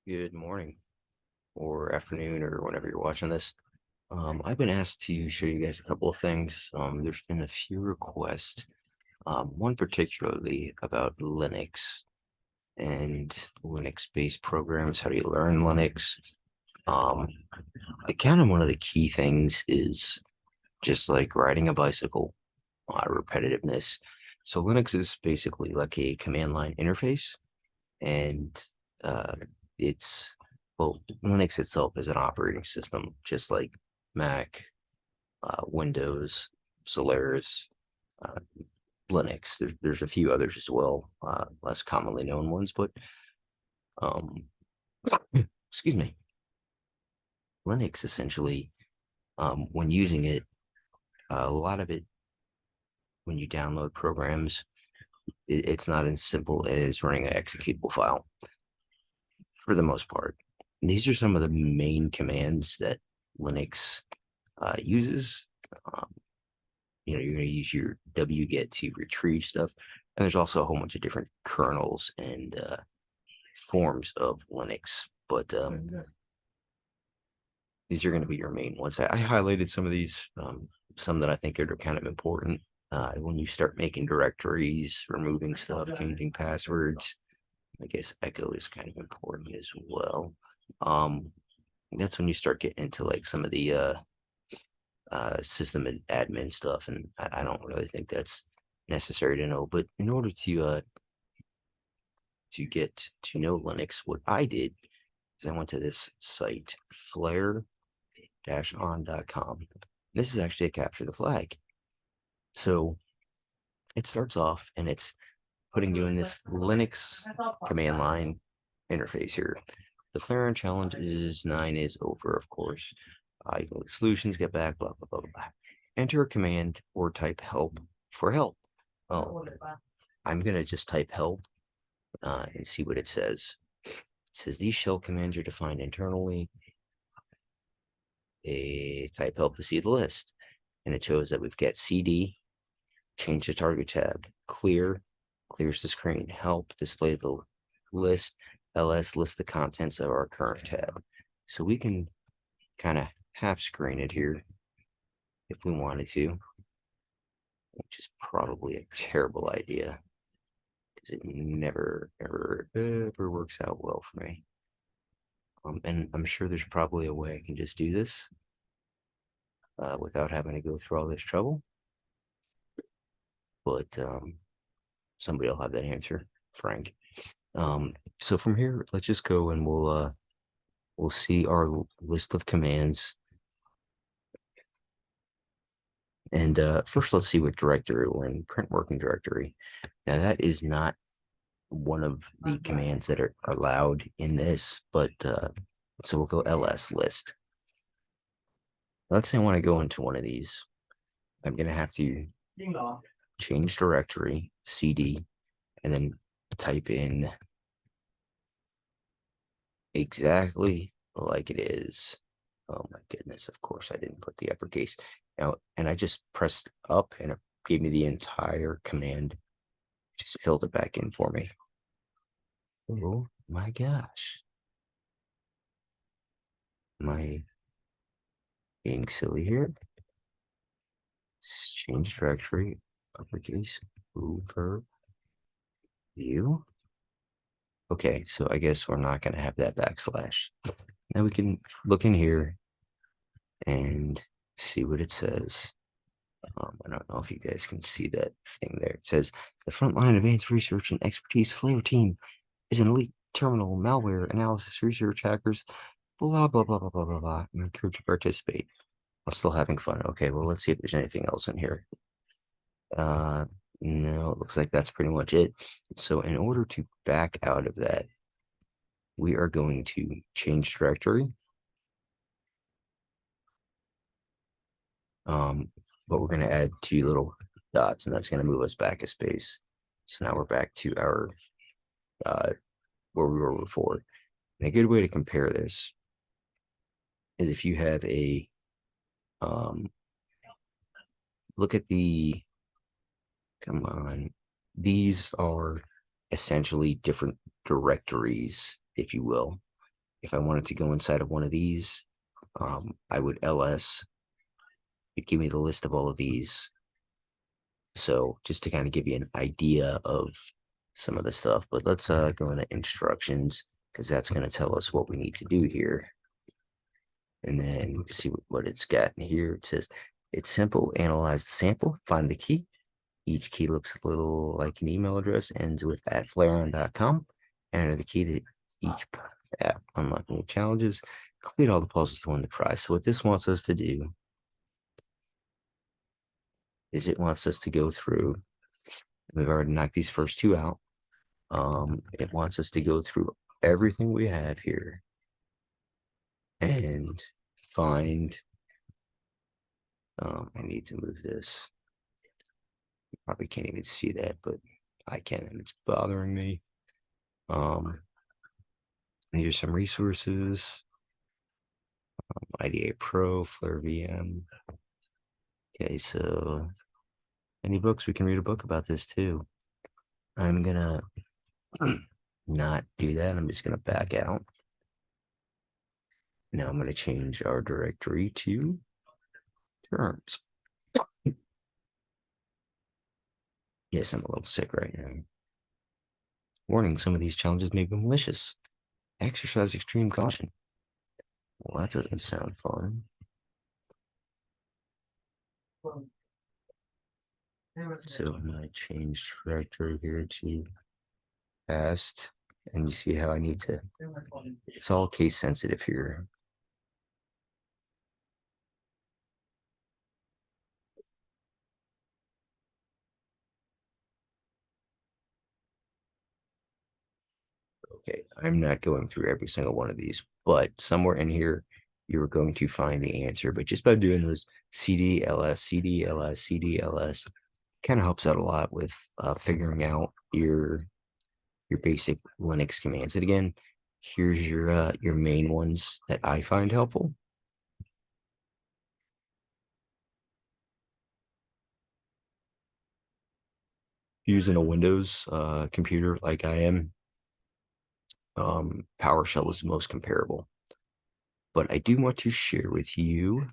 Good morning or afternoon or whenever you're watching this. I've been asked to show you guys a couple of things. There's been a few requests, one particularly about Linux and Linux-based programs. How do you learn Linux? Um, Kind of one of the key things is just like riding a bicycle, repetitiveness. So Linux is basically like a command line interface, and uh, it's well, Linux itself is an operating system, just like Mac, Windows, Solaris, uh, Linux. There's a few others as well, less commonly known ones, but um, excuse me, Linux essentially, when using it, a lot of it when you download programs, it's not as simple as running an executable file for the most part. These are some of the main commands that Linux uses. Um, you're going to use your wget to retrieve stuff, and there's also a whole bunch of different kernels and forms of Linux. But these are going to be your main ones. I highlighted some of these, some that I think are kind of important. When you start making directories, removing stuff, changing passwords, I guess echo is kind of important as well. Um, that's when you start getting into like some of the system admin stuff, and I don't really think that's necessary to know. But in order to get to know Linux, what I did is I went to this site, flare-on.com. This is actually a capture the flag. So it starts off and it's putting you in this Linux command line interface here. The Flare challenge is 9 is over, of course. Solutions get back, blah, blah, blah, blah. Enter a command or type help for help. Oh, I'm going to just type help and see what it says. It says these shell commands are defined internally. A type help to see the list. And it shows that we've got CD, change the target tab, clear, clears the screen, help, display the list, ls, list the contents of our current tab. So we can kind of half screen it here if we wanted to, which is probably a terrible idea because it never, ever, ever works out well for me. And I'm sure there's probably a way I can just do this without having to go through all this trouble. But somebody will have that answer, Frank. So from here, let's just go and we'll see our list of commands. And first, let's see what directory we're in. Print working directory. Now that is not one of the commands that are allowed in this, but so we'll go ls list. Let's say I want to go into one of these. I'm gonna have to change directory, cd, and then type in exactly like it is. Oh my goodness, of course I didn't put the uppercase. Now, and I just pressed up and it gave me the entire command, just filled it back in for me. Oh my gosh. Am I being silly here? Change directory, uppercase, over view. Okay, so I guess we're not going to have that backslash. Now we can look in here and see what it says. I don't know if you guys can see that thing there. It says the Frontline Advanced Research and Expertise Flare Team is an elite terminal malware analysis research hackers. Blah blah blah blah blah blah blah. I encourage you to participate. I'm still having fun. Okay, well let's see if there's anything else in here. Uh, no, it looks like that's pretty much it. So in order to back out of that, we are going to change directory. But we're going to add two little dots, and that's going to move us back a space. So now we're back to our where we were before. And a good way to compare this is if you have a look at the come on, these are essentially different directories, if you will. If I wanted to go inside of one of these, I would ls. It'd give me the list of all of these. So just to kind of give you an idea of some of the stuff, but let's go into instructions because that's going to tell us what we need to do here. And then see what it's got in here. It says it's simple. Analyze the sample, find the key. Each key looks a little like an email address, ends with @flareon.com. Enter the key to each app, unlock new challenges, complete all the puzzles to win the prize. So what this wants us to do is it wants us to go through. We've already knocked these first two out. It wants us to go through everything we have here and find. I need to move this. You probably can't even see that, but I can, and it's bothering me. Here's some resources. IDA Pro, Flare VM. Okay, so any books? We can read a book about this too. I'm gonna not do that. I'm just gonna back out. Now I'm gonna change our directory to terms. Yes, I'm a little sick right now. Warning, some of these challenges may be malicious. Exercise extreme caution. Well, that doesn't sound fun. So I'm gonna change directory here to past, and you see how I need to, it's all case sensitive here. Okay, I'm not going through every single one of these, but somewhere in here, you're going to find the answer. But just by doing this CDLS, CDLS, CDLS, kind of helps out a lot with figuring out your basic Linux commands. And again, here's your main ones that I find helpful. Using a Windows computer like I am, PowerShell is the most comparable. But I do want to share with you.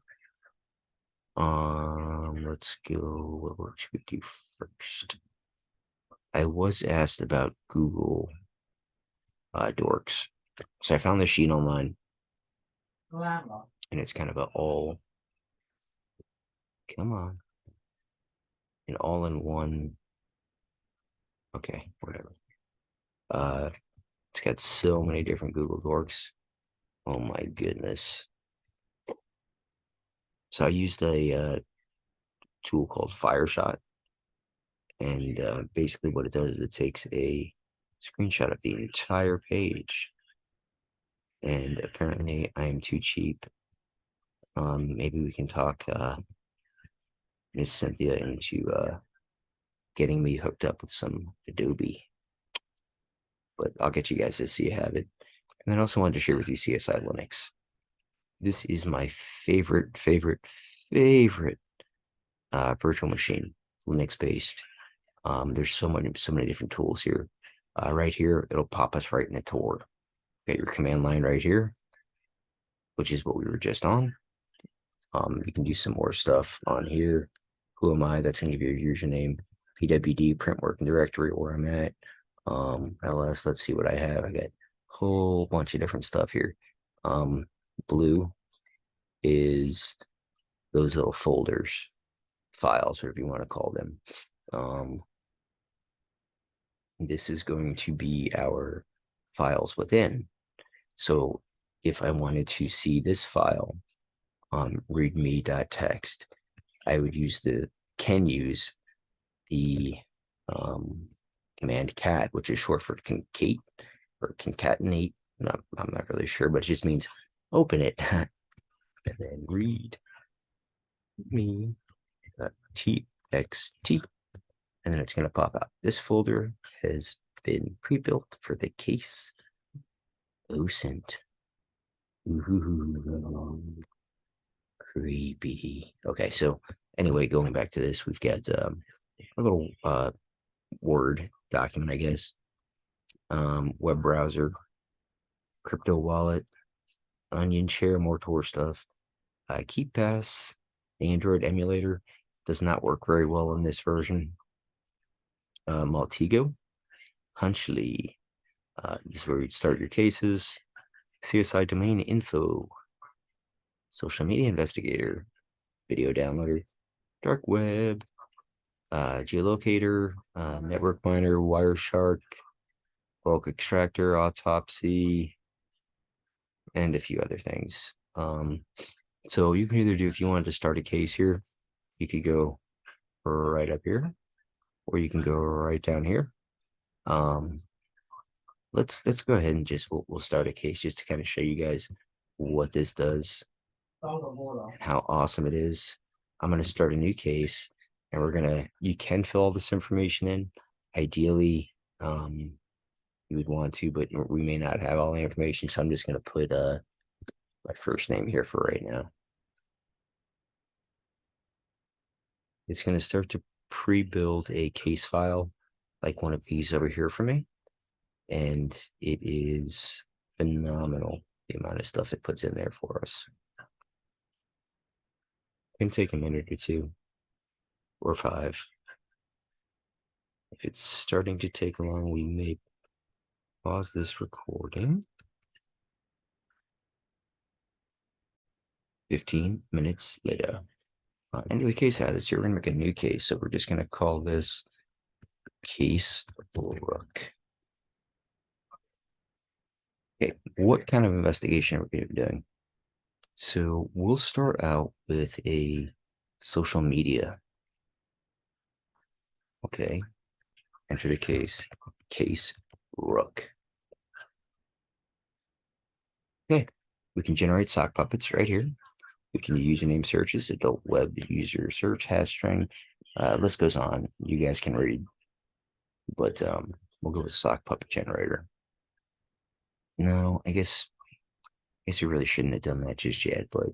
Let's go. What should we do first? I was asked about Google Dorks, so I found this sheet online, and it's kind of a all. Come on, an all-in-one. Okay, whatever. It's got so many different Google Dorks. Oh my goodness. So I used a tool called Fireshot, and basically what it does is it takes a screenshot of the entire page. And apparently I am too cheap. Maybe we can talk Miss Cynthia into getting me hooked up with some Adobe. But I'll get you guys this so you have it. And then I also wanted to share with you CSI Linux. This is my favorite virtual machine, Linux based. There's so many different tools here. Right here, it'll pop us right in a Tor. Got your command line right here, which is what we were just on. You can do some more stuff on here. Who am I? That's gonna give you your username, pwd, print working directory, where I'm at. ls, let's see what I have. I got a whole bunch of different stuff here. Blue is those little folders, files, whatever you want to call them. This is going to be our files within. So if I wanted to see this file, readme.txt, I would use the command cat, which is short for concate or concatenate. I'm not really sure, but it just means open it and then read me txt, and then it's going to pop out. This folder has been pre-built for the case OSINT. Ooh, creepy. Okay, so anyway, going back to this, we've got a little Word document, I guess. Web browser. crypto wallet, onion share, more Tor stuff. Keep Pass, the Android emulator, does not work very well in this version. Maltego, Hunchly, this is where you'd start your cases. CSI domain info, social media investigator, video downloader, dark web, geolocator, network miner, Wireshark, bulk extractor, autopsy, and a few other things. So you can either do, if you wanted to start a case here, you could go right up here, or you can go right down here. Let's go ahead and just we'll start a case just to kind of show you guys what this does, how awesome it is. I'm gonna start a new case, and you can fill all this information in. Ideally, you would want to, but we may not have all the information, so I'm just gonna put my first name here for right now. It's gonna start to pre-build a case file like one of these over here for me, and it is phenomenal the amount of stuff it puts in there for us. It can take a minute or two or 5. If it's starting to take long, we may pause this recording. 15 minutes later. Enter the case address. We're gonna make a new case, so we're just gonna call this case Rook. Okay, what kind of investigation are we gonna be doing? So we'll start out with a social media. Okay, enter the case Rook. Okay, we can generate sock puppets right here. We can use username searches, adult web user search, hash string. List goes on. You guys can read, but we'll go with sock puppet generator. No, I guess we really shouldn't have done that just yet, but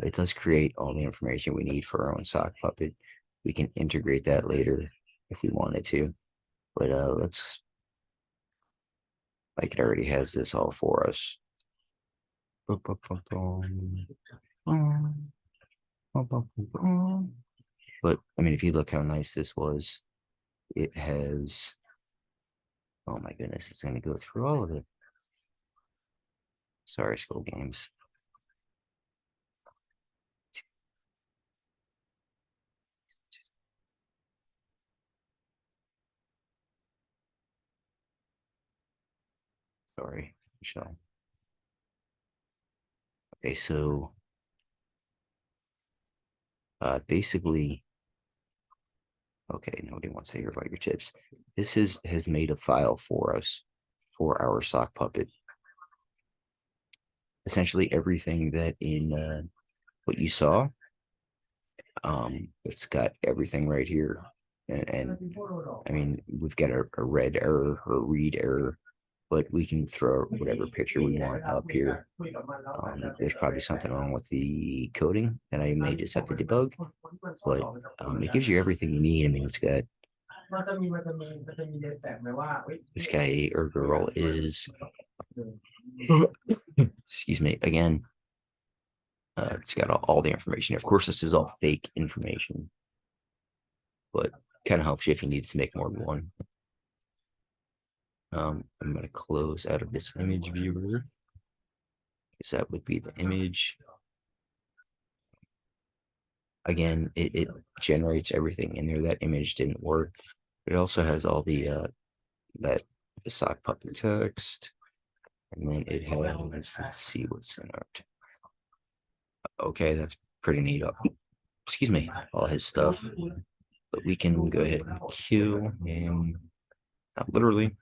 it does create all the information we need for our own sock puppet. We can integrate that later if we wanted to, but let's, like, it already has this all for us. But I mean, if you look how nice this was, it has, oh my goodness, it's going to go through all of it. Sorry, Skull Games. Sorry, Michelle. Okay, so basically, okay, nobody wants to hear about your tips. This has made a file for us for our sock puppet. Essentially everything that in what you saw, it's got everything right here. And I mean, we've got a red error or a read error, but we can throw whatever picture we want up here. There's probably something wrong with the coding that I may just have to debug, but it gives you everything you need. I mean, it's got this guy or girl is, excuse me, again, it's got all the information. Of course, this is all fake information, but kind of helps you if you need to make more than one. I'm going to close out of this image viewer, because that would be the image. Again, it generates everything in there. That image didn't work. It also has all the the sock puppet text, and then it has, let's see what's in it. Okay, that's pretty neat. Excuse me, all his stuff. But we can go ahead and kill him. Not literally.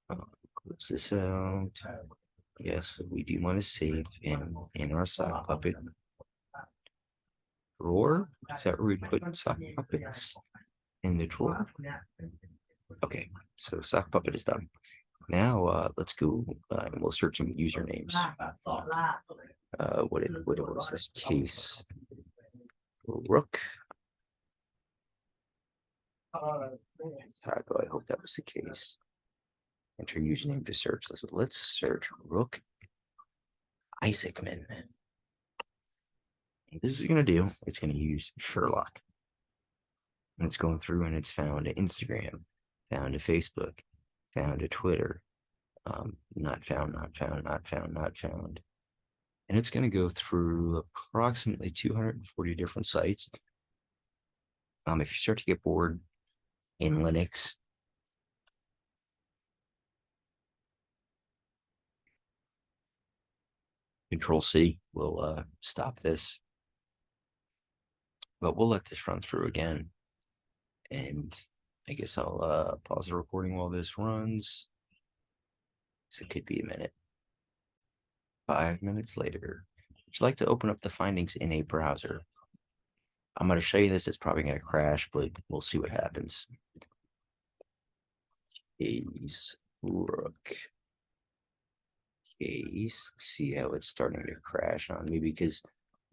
Close this out. Yes, we do want to save in our sock puppet drawer. Is that where we put sock puppets? In the drawer? Okay, so sock puppet is done. Now let's go and we'll search some usernames. What was this case? Rook. I hope that was the case. enter username to search. Let's search Rook Isaacman. What this is going to do, it's going to use Sherlock. And it's going through and it's found to Instagram, found to Facebook, found to Twitter, not found, not found, not found, not found. And it's going to go through approximately 240 different sites. If you start to get bored in Linux, Control C will stop this. But we'll let this run through again. And I guess I'll pause the recording while this runs. So it could be a minute. 5 minutes later. Would you like to open up the findings in a browser? I'm going to show you this. It's probably going to crash, but we'll see what happens. Case Rook. Case. See how it's starting to crash on me, because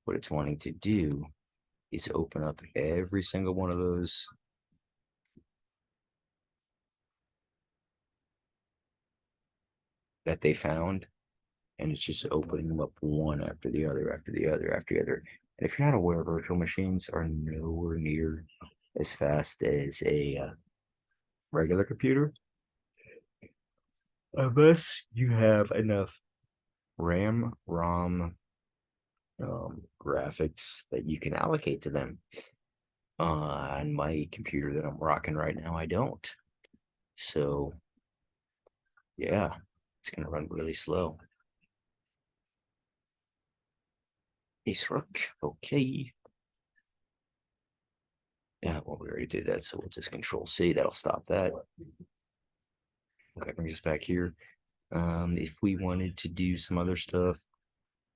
what it's wanting to do is open up every single one of those that they found, and it's just opening them up one after the other, after the other, after the other. And if you're not aware, virtual machines are nowhere near as fast as a regular computer, unless you have enough RAM, ROM, graphics that you can allocate to them. On my computer that I'm rocking right now, I don't. So, yeah, it's going to run really slow. Ace Rook, okay. Yeah, well, we already did that, so we'll just Control C. That'll stop that. Okay, bring us back here. If we wanted to do some other stuff,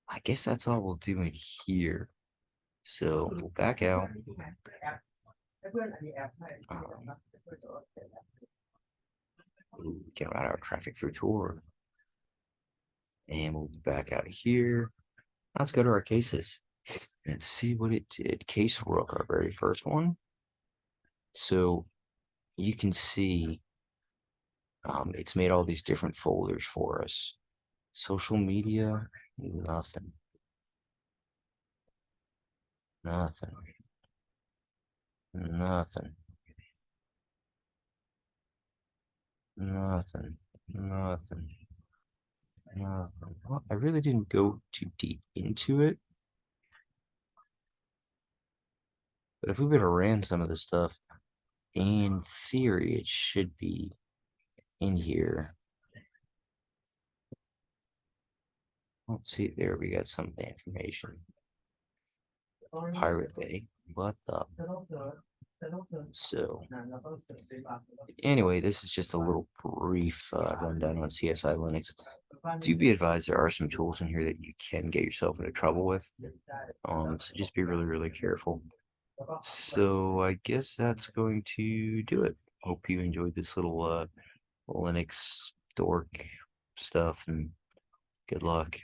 I guess that's all we'll do in here. So we'll back out. We can route our traffic through Tor. And we'll back out of here. Let's go to our cases and see what it did. Case Rook, our very first one. So you can see it's made all these different folders for us. Social media, nothing. Nothing. Nothing. Nothing. Nothing. Nothing. Well, I really didn't go too deep into it. But if we would have ran some of the stuff, in theory, it should be in here. Oh, see, there we got some of the information. Pirate Bay. What the? So, anyway, this is just a little brief rundown on CSI Linux. Do be advised, there are some tools in here that you can get yourself into trouble with. So just be really, really careful. So I guess that's going to do it. Hope you enjoyed this little Linux dork stuff, and good luck.